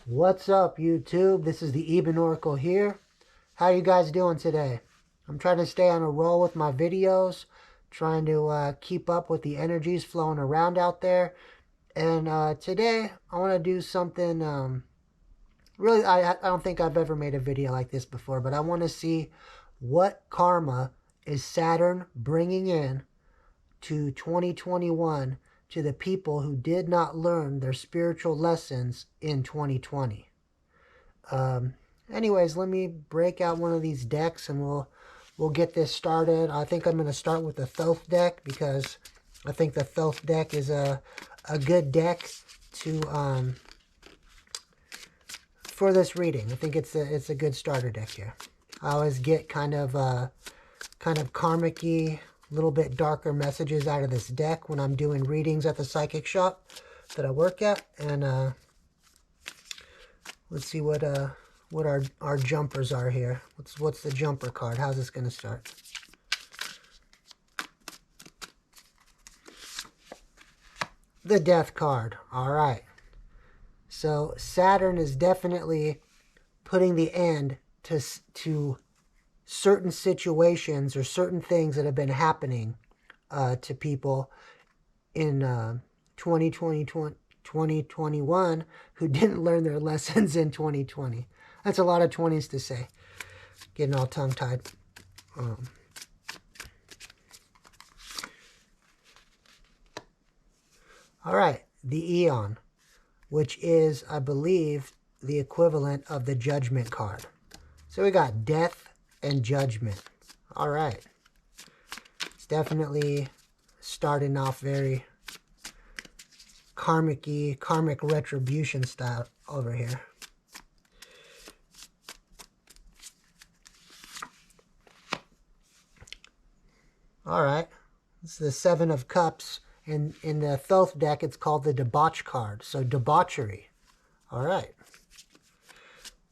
What's up, YouTube? This is the Eben Oracle here. How you guys doing today? I'm trying to stay on a roll with my videos, trying to keep up with the energies flowing around out there. And today, I want to do something, really, I don't think I've ever made a video like this before, but I want to see what karma is Saturn bringing in to 2021 to the people who did not learn their spiritual lessons in 2020. Anyways, let me break out one of these decks and we'll get this started. I think I'm going to start with the filth deck because I think the filth deck is a good deck to for this reading. I think it's a good starter deck here. I always get kind of karmic-y, a little bit darker messages out of this deck when I'm doing readings at the psychic shop that I work at. And let's see what our jumpers are here. What's the jumper card? How's this going to start? The death card. All right. So Saturn is definitely putting the end to certain situations or certain things that have been happening to people in 2021 who didn't learn their lessons in 2020. That's a lot of 20s to say. Getting all tongue-tied. All right, the Eon, which is, I believe, the equivalent of the Judgment card. So we got Death and Judgment. All right. It's definitely starting off very karmic-y, karmic retribution style over here. All right. This is the Seven of Cups. In the Filth deck, it's called the Debauch card. So debauchery. All right.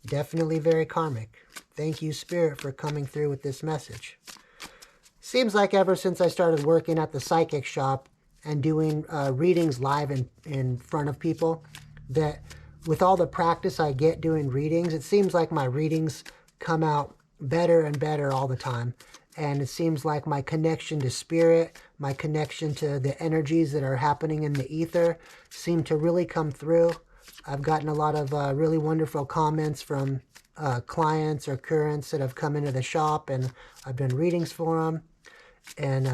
Definitely very karmic. Thank you, Spirit, for coming through with this message. Seems like ever since I started working at the psychic shop and doing readings live in front of people, that with all the practice I get doing readings, it seems like my readings come out better and better all the time. And it seems like my connection to Spirit, my connection to the energies that are happening in the ether seem to really come through. I've gotten a lot of really wonderful comments from clients or currents that have come into the shop, and I've done readings for them. And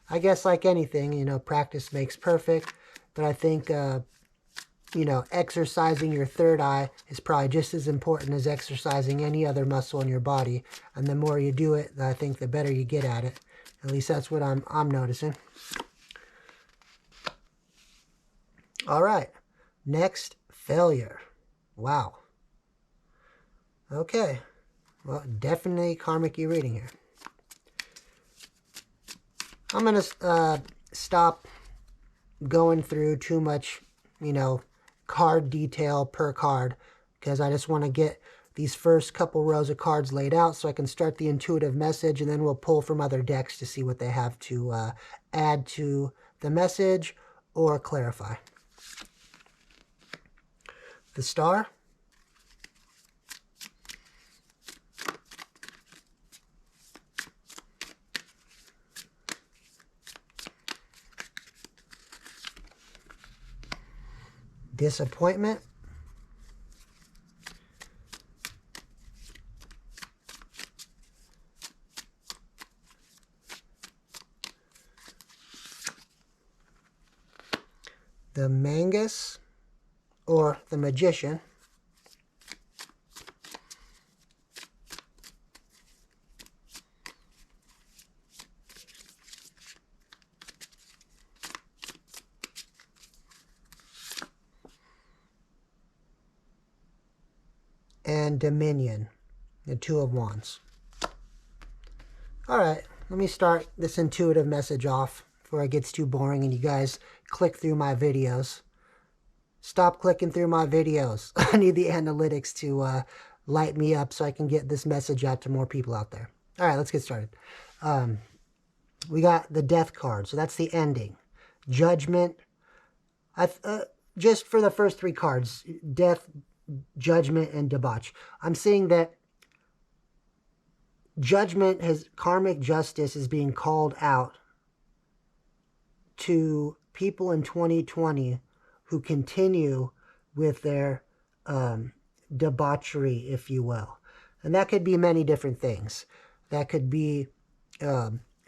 I guess like anything, you know, practice makes perfect. But I think, you know, exercising your third eye is probably just as important as exercising any other muscle in your body. And the more you do it, I think the better you get at it. At least that's what I'm noticing. All right. Next, failure. Wow. Okay. Well, definitely karmic-y reading here. I'm going to stop going through too much, you know, card detail per card, because I just want to get these first couple rows of cards laid out so I can start the intuitive message, and then we'll pull from other decks to see what they have to add to the message or clarify. The Star. Disappointment. The Magus, or the Magician. And Dominion, the Two of Wands. All right, let me start this intuitive message off before it gets too boring and you guys click through my videos. Stop clicking through my videos. I need the analytics to light me up so I can get this message out to more people out there. All right, let's get started. We got the Death card, so that's the ending. Judgment. Just for the first three cards, Death judgment and debauch. I'm seeing that karmic justice is being called out to people in 2020 who continue with their debauchery, if you will. And that could be many different things. That could be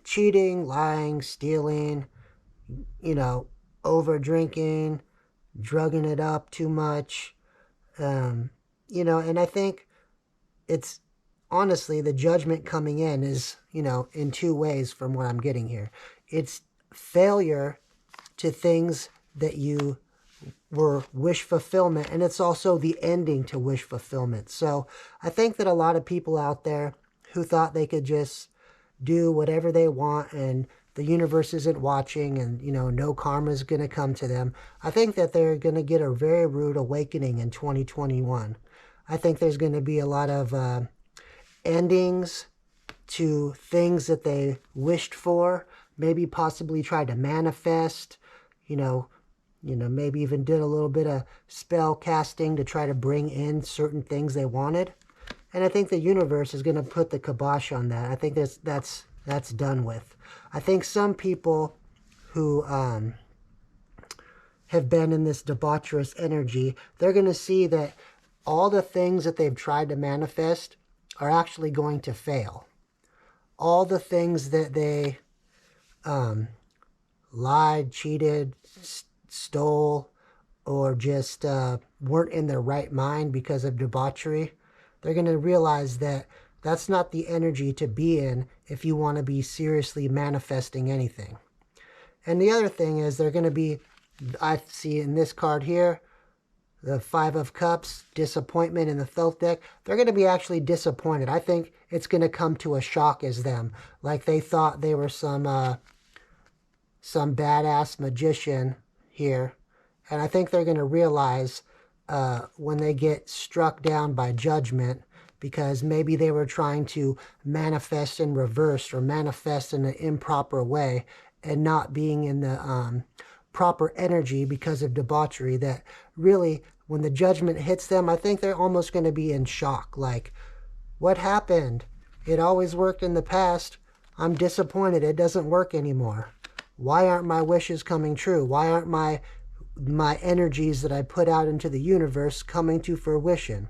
cheating, lying, stealing, over drinking, drugging it up too much, and I think it's honestly the judgment coming in is, in two ways from what I'm getting here. It's failure to things that you were wish fulfillment, and it's also the ending to wish fulfillment. So I think that a lot of people out there who thought they could just do whatever they want and the universe isn't watching and, no karma is going to come to them, I think that they're going to get a very rude awakening in 2021. I think there's going to be a lot of endings to things that they wished for, maybe possibly tried to manifest, maybe even did a little bit of spell casting to try to bring in certain things they wanted. And I think the universe is going to put the kibosh on that. I think that's done with. I think some people who have been in this debaucherous energy, they're going to see that all the things that they've tried to manifest are actually going to fail. All the things that they lied, cheated, stole, or just weren't in their right mind because of debauchery, they're going to realize that that's not the energy to be in if you want to be seriously manifesting anything. And the other thing is they're going to be, I see in this card here, the Five of Cups, disappointment in the filth deck. They're going to be actually disappointed. I think it's going to come to a shock as them. Like they thought they were some badass magician here. And I think they're going to realize when they get struck down by judgment, because maybe they were trying to manifest in reverse or manifest in an improper way and not being in the proper energy because of debauchery, that really when the judgment hits them, I think they're almost going to be in shock. Like, what happened? It always worked in the past. I'm disappointed. It doesn't work anymore. Why aren't my wishes coming true? Why aren't my energies that I put out into the universe coming to fruition?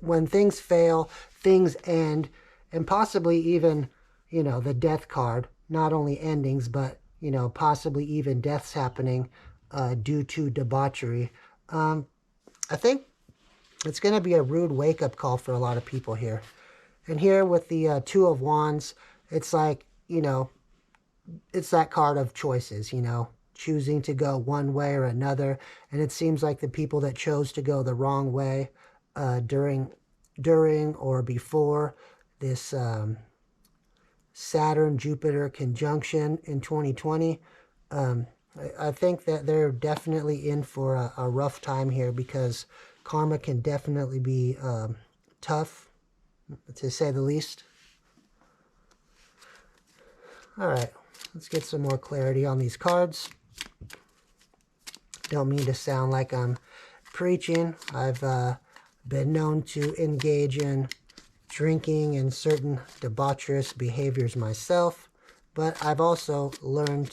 When things fail, things end, and possibly even, the death card, not only endings, but, possibly even deaths happening due to debauchery. I think it's going to be a rude wake-up call for a lot of people here. And here with the Two of Wands, it's like, it's that card of choices, choosing to go one way or another. And it seems like the people that chose to go the wrong way during or before this Saturn-Jupiter conjunction in 2020, I think that they're definitely in for a rough time here, because karma can definitely be tough, to say the least. All right, let's get some more clarity on these cards. Don't mean to sound like I'm preaching. I've been known to engage in drinking and certain debaucherous behaviors myself, but I've also learned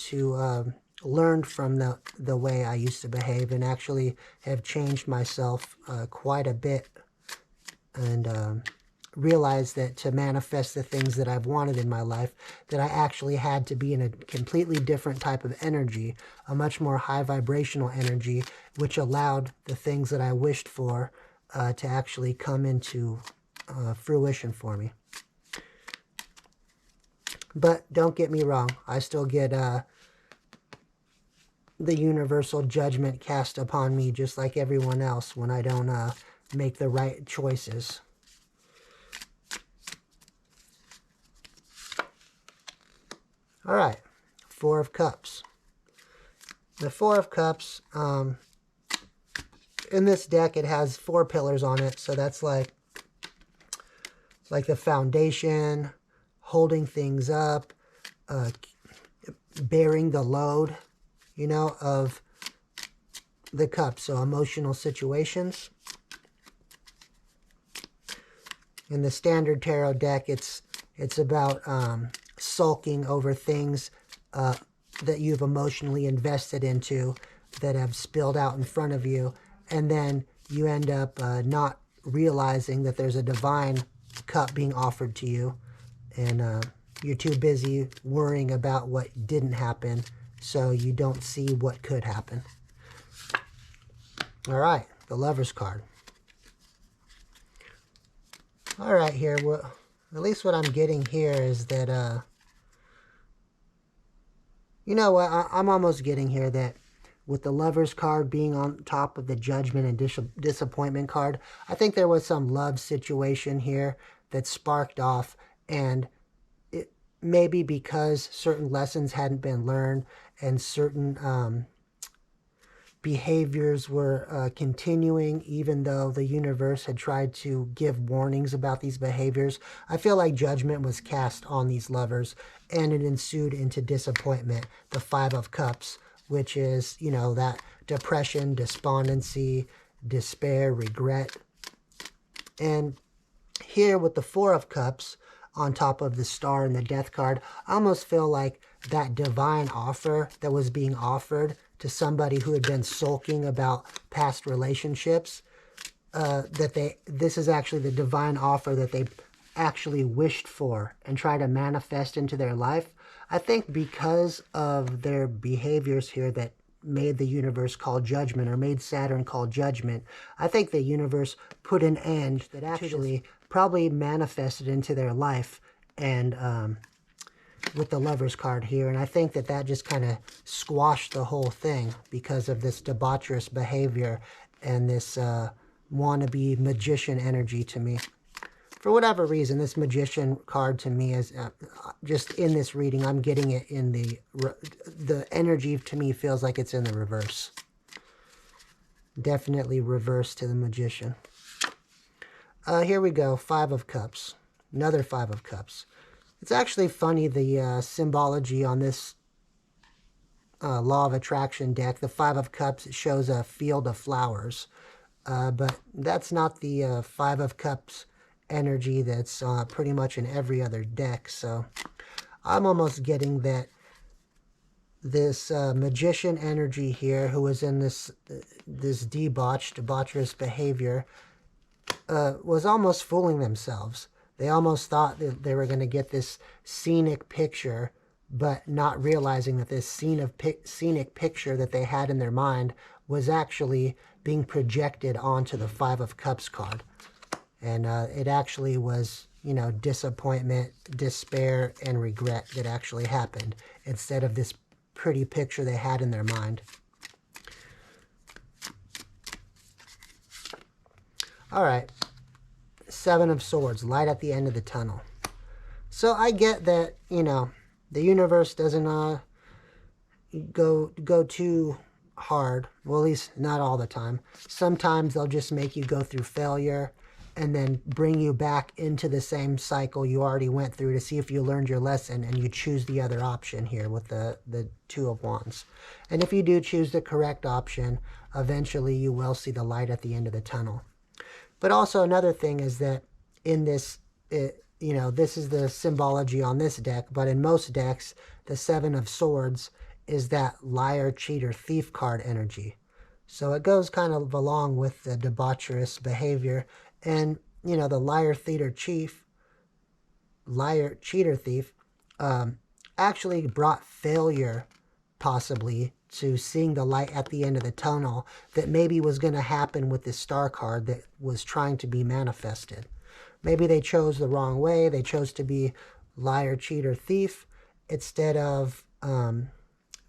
from the way I used to behave, and actually have changed myself quite a bit, and realized that to manifest the things that I've wanted in my life, that I actually had to be in a completely different type of energy, a much more high vibrational energy, which allowed the things that I wished for to actually come into fruition for me. But don't get me wrong, I still get the universal judgment cast upon me just like everyone else when I don't make the right choices. All right, Four of Cups. The Four of Cups, in this deck, it has 4 pillars on it, so that's like the foundation, holding things up, bearing the load, of the cup, so emotional situations. In the standard tarot deck, it's about sulking over things that you've emotionally invested into that have spilled out in front of you, and then you end up not realizing that there's a divine cup being offered to you, and you're too busy worrying about what didn't happen, so you don't see what could happen. All right, the Lover's card. All right, here, well, at least what I'm getting here is that, you know what, I'm almost getting here that with the Lover's card being on top of the Judgment and Disappointment card, I think there was some love situation here that sparked off, and it maybe because certain lessons hadn't been learned and certain behaviors were continuing, even though the universe had tried to give warnings about these behaviors. I feel like judgment was cast on these lovers, and it ensued into disappointment, the Five of Cups, which is, you know, that depression, despondency, despair, regret. And here with the Four of Cups on top of the Star and the Death card, I almost feel like that divine offer that was being offered to somebody who had been sulking about past relationships, this is actually the divine offer that they actually wished for and try to manifest into their life. I think because of their behaviors here that made the universe call judgment, or made Saturn call judgment, I think the universe put an end that actually probably manifested into their life, and with the Lover's card here. And I think that that just kind of squashed the whole thing because of this debaucherous behavior and this wannabe magician energy to me. For whatever reason, this Magician card to me is just in this reading, I'm getting it in the energy to me feels like it's in the reverse. Definitely reverse to the Magician. Here we go, Five of Cups. Another Five of Cups. It's actually funny, the symbology on this Law of Attraction deck. The Five of Cups, it shows a field of flowers. But that's not the Five of Cups energy that's pretty much in every other deck. So I'm almost getting that this magician energy here, who was in this debaucherous behavior, was almost fooling themselves. They almost thought that they were going to get this scenic picture, but not realizing that this scenic picture that they had in their mind was actually being projected onto the Five of Cups card. And it actually was, you know, disappointment, despair, and regret that actually happened, instead of this pretty picture they had in their mind. All right. Seven of Swords, light at the end of the tunnel. So I get that, you know, the universe doesn't go too hard. Well, at least not all the time. Sometimes they'll just make you go through failure and then bring you back into the same cycle you already went through to see if you learned your lesson, and you choose the other option here with the Two of Wands. And if you do choose the correct option, eventually you will see the light at the end of the tunnel. But also another thing is that in this, you know, this is the symbology on this deck, but in most decks, the Seven of Swords is that liar, cheater, thief card energy. So it goes kind of along with the debaucherous behavior. And, you know, the liar, cheater, thief actually brought failure, possibly, to seeing the light at the end of the tunnel that maybe was going to happen with this Star card that was trying to be manifested. Maybe they chose the wrong way. They chose to be liar, cheater, thief, instead of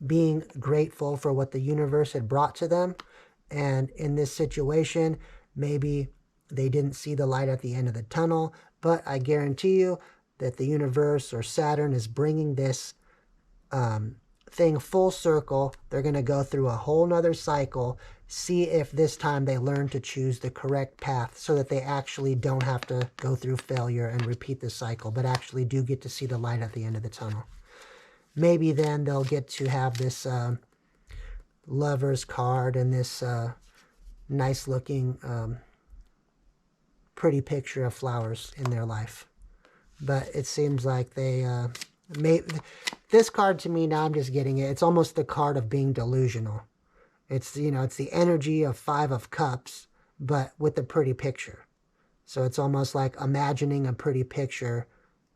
being grateful for what the universe had brought to them. And in this situation, maybe they didn't see the light at the end of the tunnel, but I guarantee you that the universe or Saturn is bringing this thing full circle. They're going to go through a whole nother cycle, see if this time they learn to choose the correct path so that they actually don't have to go through failure and repeat the cycle, but actually do get to see the light at the end of the tunnel. Maybe then they'll get to have this Lover's card and this nice looking pretty picture of flowers in their life. But it seems like they this card to me, now I'm just getting it, it's almost the card of being delusional. It's, you know, it's the energy of Five of Cups, but with a pretty picture. So it's almost like imagining a pretty picture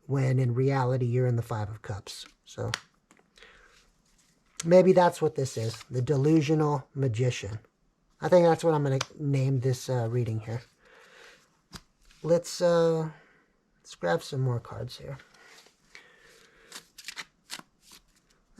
when in reality you're in the Five of Cups. So maybe that's what this is, the Delusional Magician. I think that's what I'm going to name this reading here. Let's grab some more cards here.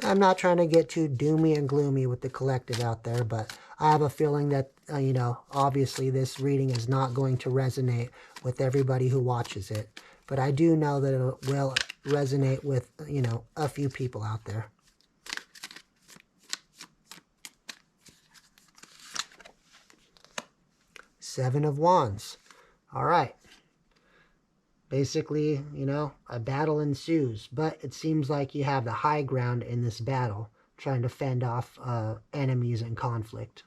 I'm not trying to get too doomy and gloomy with the collective out there, but I have a feeling that, you know, obviously this reading is not going to resonate with everybody who watches it. But I do know that it will resonate with, you know, a few people out there. Seven of Wands. All right. Basically, you know, a battle ensues, but it seems like you have the high ground in this battle, trying to fend off enemies and conflict.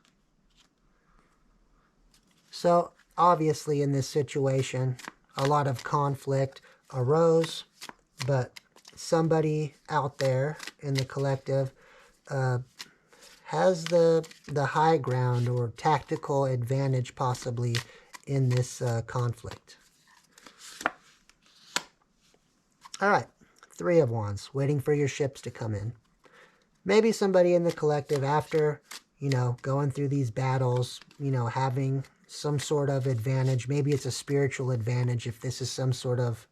So, obviously in this situation, a lot of conflict arose, but somebody out there in the collective has the high ground or tactical advantage possibly in this conflict. All right, Three of Wands, waiting for your ships to come in. Maybe somebody in the collective, after, you know, going through these battles, you know, having some sort of advantage. Maybe it's a spiritual advantage if this is some sort of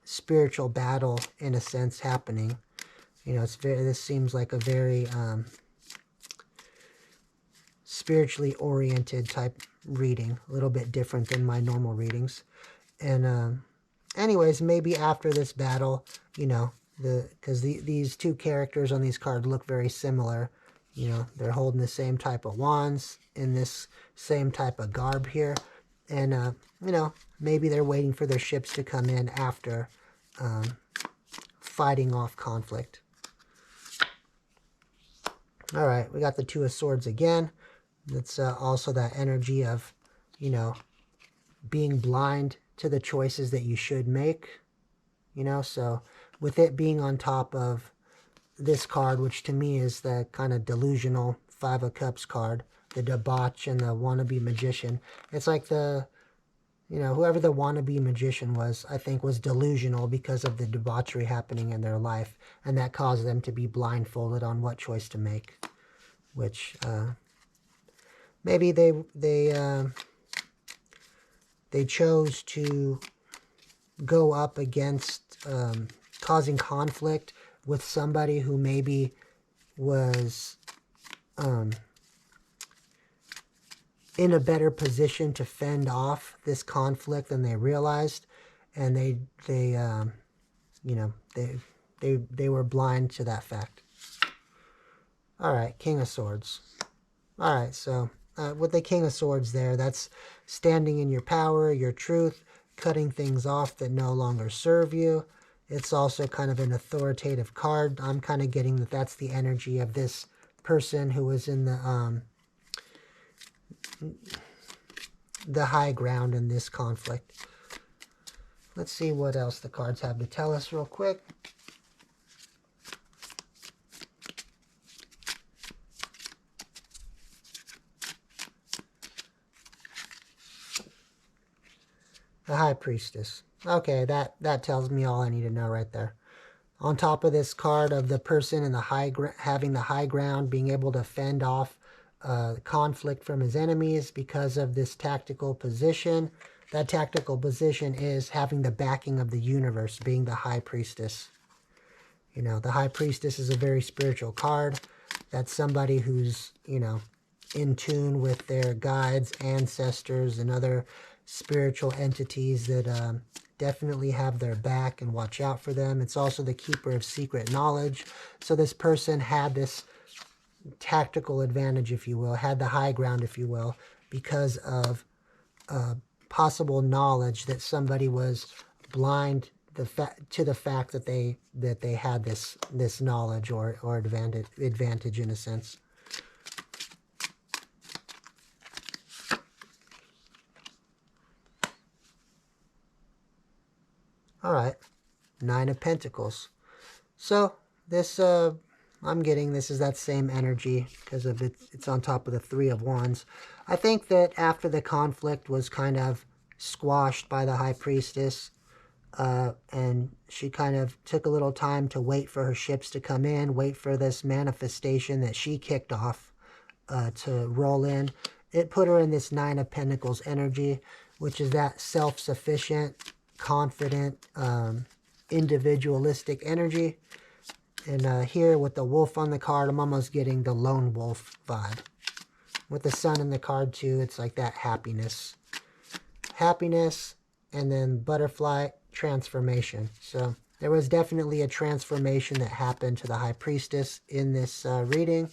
spiritual battle, in a sense, happening. You know, this seems like a very spiritually oriented type reading, a little bit different than my normal readings. And anyways, maybe after this battle, you know, because these two characters on these cards look very similar. You know, they're holding the same type of wands in this same type of garb here. And, you know, maybe they're waiting for their ships to come in after fighting off conflict. All right, we got the Two of Swords again. It's also that energy of, you know, being blind to the choices that you should make. You know, so with it being on top of this card, which to me is the kind of delusional Five of Cups card, the debauch and the wannabe magician. It's like the, you know, whoever the wannabe magician was, I think was delusional because of the debauchery happening in their life. And that caused them to be blindfolded on what choice to make. Which, maybe they chose to go up against causing conflict with somebody who maybe was in a better position to fend off this conflict than they realized, and they you know, they were blind to that fact. All right, King of Swords. All right, so with the King of Swords there, that's standing in your power, your truth, cutting things off that no longer serve you. It's also kind of an authoritative card. I'm kind of getting that that's the energy of this person who was in the high ground in this conflict. Let's see what else the cards have to tell us real quick. The High Priestess. Okay, that tells me all I need to know right there. On top of this card of the person in the having the high ground, being able to fend off conflict from his enemies because of this tactical position. That tactical position is having the backing of the universe, being the High Priestess. You know, the High Priestess is a very spiritual card. That's somebody who's, you know, in tune with their guides, ancestors, and other spiritual entities that definitely have their back and watch out for them. It's also the keeper of secret knowledge. So this person had this tactical advantage, if you will, had the high ground, if you will, because of possible knowledge that somebody was blind to the fact that they had this knowledge or advantage in a sense. All right. Nine of Pentacles. So this, I'm getting this is that same energy because of it's on top of the Three of Wands. I think that after the conflict was kind of squashed by the High Priestess, and she kind of took a little time to wait for her ships to come in, wait for this manifestation that she kicked off to roll in. It put her in this Nine of Pentacles energy, which is that self-sufficient, confident, individualistic energy. And here with the wolf on the card, I'm almost getting the lone wolf vibe. With the sun in the card too, it's like that happiness. Happiness, and then butterfly, transformation. So there was definitely a transformation that happened to the High Priestess in this reading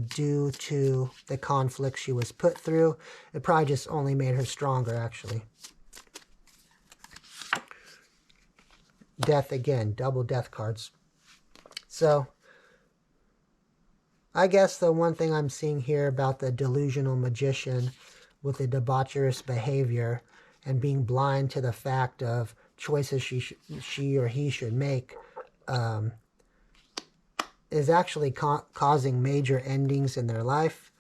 due to the conflict she was put through. It probably just only made her stronger, actually. Death again, double death cards. So I guess the one thing I'm seeing here about the delusional magician with the debaucherous behavior and being blind to the fact of choices she or he should make is actually causing major endings in their life.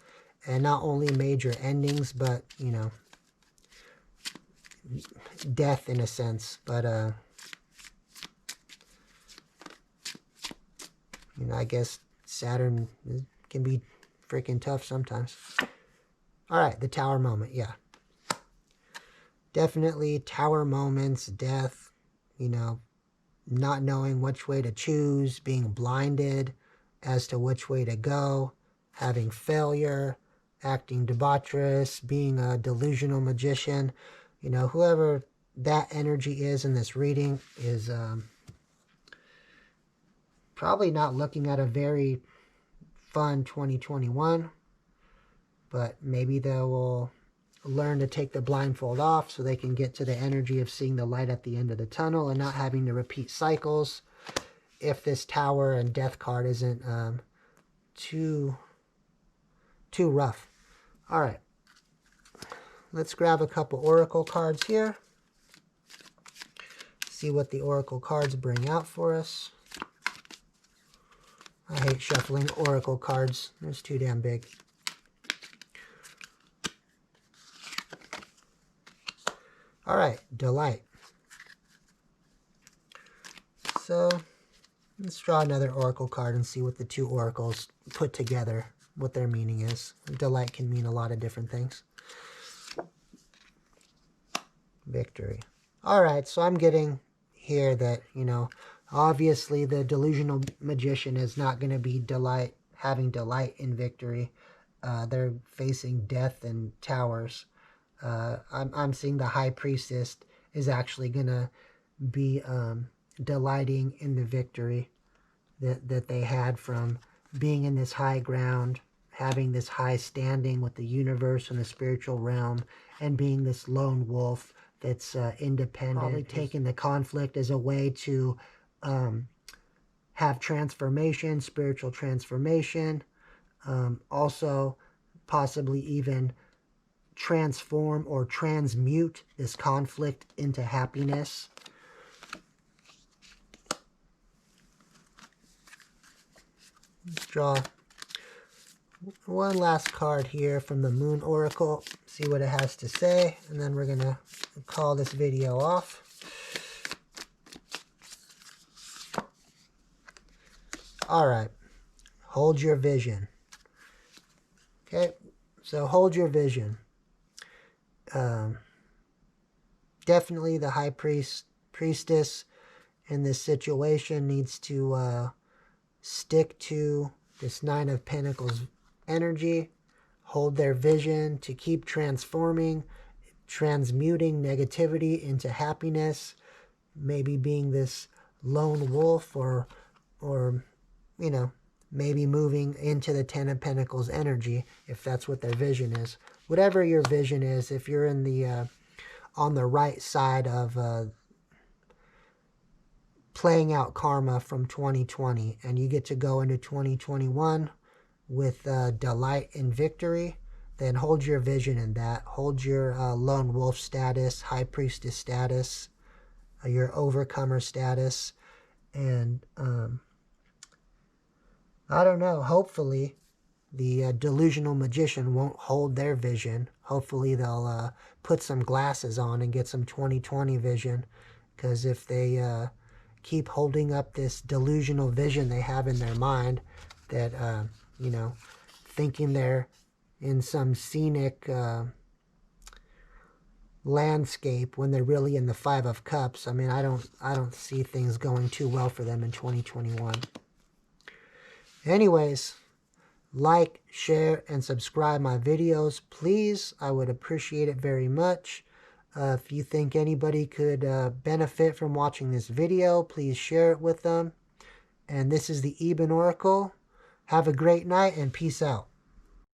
And not only major endings, but, you know, death in a sense. But, you know, I guess Saturn can be freaking tough sometimes. All right, the Tower moment, yeah. Definitely Tower moments, death, you know, not knowing which way to choose, being blinded as to which way to go, having failure, acting debaucherous, being a delusional magician. You know, whoever that energy is in this reading is probably not looking at a very fun 2021, but maybe they will learn to take the blindfold off so they can get to the energy of seeing the light at the end of the tunnel and not having to repeat cycles if this Tower and Death card isn't too rough. All right, let's grab a couple Oracle cards here, see what the Oracle cards bring out for us. I hate shuffling Oracle cards. It's too damn big. All right, delight. So let's draw another Oracle card and see what the two oracles put together, what their meaning is. Delight can mean a lot of different things. Victory. All right, so I'm getting here that, you know, obviously the delusional magician is not going to be having delight in victory. They're facing death and towers. I'm seeing the High Priestess is actually going to be delighting in the victory that they had from being in this high ground, having this high standing with the universe and the spiritual realm, and being this lone wolf that's independent. Probably taking the conflict as a way to have transformation, spiritual transformation, also possibly even transform or transmute this conflict into happiness. Let's draw one last card here from the Moon Oracle, see what it has to say, and then we're going to call this video off. All right, hold your vision. Okay, so hold your vision. Definitely the High Priestess in this situation needs to stick to this Nine of Pentacles energy, hold their vision to keep transforming, transmuting negativity into happiness, maybe being this lone wolf or you know, maybe moving into the Ten of Pentacles energy if that's what their vision is. Whatever your vision is, if you're in the on the right side of playing out karma from 2020 and you get to go into 2021 with delight and victory, then hold your vision in that. Hold your lone wolf status, High Priestess status, your overcomer status. And I don't know, hopefully the Delusional Magician won't hold their vision. Hopefully they'll put some glasses on and get some 20/20 vision. Because if they keep holding up this delusional vision they have in their mind, that, you know, thinking they're in some scenic landscape when they're really in the Five of Cups, I mean, I don't see things going too well for them in 2021. Anyways, like, share, and subscribe my videos, please. I would appreciate it very much. If you think anybody could benefit from watching this video, please share it with them. And this is the Eben Oracle. Have a great night and peace out.